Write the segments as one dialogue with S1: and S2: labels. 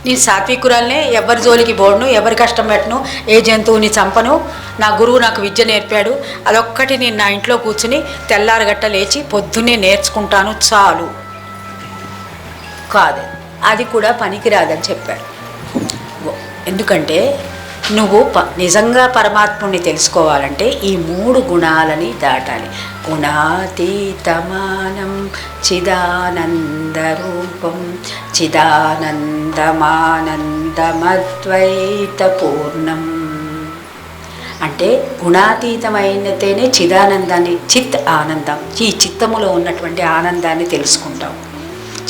S1: నేను సాత్వికురాలనే, ఎవరి జోలికి పోడును, ఎవరి కష్టం పెట్టను, ఏ జంతువుని చంపను. నా గురువు నాకు విద్య నేర్పాడు, అదొక్కటి నేను నా ఇంట్లో కూర్చుని తెల్లారగట్ట లేచి పొద్దున్నే నేర్చుకుంటాను చాలు. కాదు, అది కూడా పనికిరాదని చెప్పాడు. ఎందుకంటే నువ్వు నిజంగా పరమాత్ముని తెలుసుకోవాలంటే ఈ 3 గుణాలని దాటాలి. గుణాతీతమానం చిదానందరూపం చిదానందమానందమద్వైతపూర్ణం. అంటే గుణాతీతమైనతేనే చిదానందాన్ని, చిత్ ఆనందం, ఈ చిత్తములో ఉన్నటువంటి ఆనందాన్ని తెలుసుకుంటాం.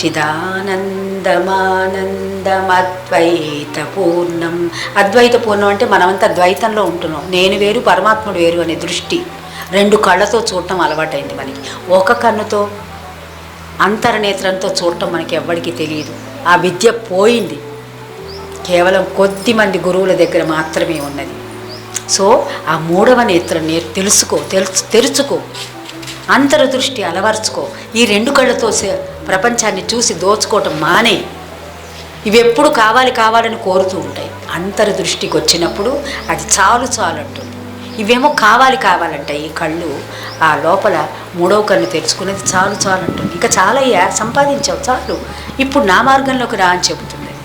S1: చిదానందమానందమద్వైత పూర్ణం. అద్వైత పూర్ణం అంటే మనమంతా ద్వైతంలో ఉంటున్నాం. నేను వేరు, పరమాత్ముడు వేరు అనే దృష్టి 2 కళ్ళతో చూడటం అలవాటైంది మనకి. ఒక కన్నుతో అంతర్నేత్రంతో చూడటం మనకి ఎవ్వడికి తెలియదు. ఆ విద్య పోయింది, కేవలం కొద్దిమంది గురువుల దగ్గర మాత్రమే ఉన్నది. సో ఆ 3వ నేత్రం తెరుచుకో, అంతర్దృష్టి అలవర్చుకో. ఈ 2 కళ్ళతో ప్రపంచాన్ని చూసి దోచుకోవటం మానే. ఇవి ఎప్పుడు కావాలని కోరుతూ ఉంటాయి. అంతర్దృష్టికి వచ్చినప్పుడు అది చాలు అంటుంది. ఇవేమో కావాలంటాయి. ఈ కళ్ళు ఆ లోపల 3వ కన్ను తెరుచుకునేది చాలు అంటుంది. ఇంకా చాలా సంపాదించావు చాలు, ఇప్పుడు నా మార్గంలోకి రా అని చెబుతుంది.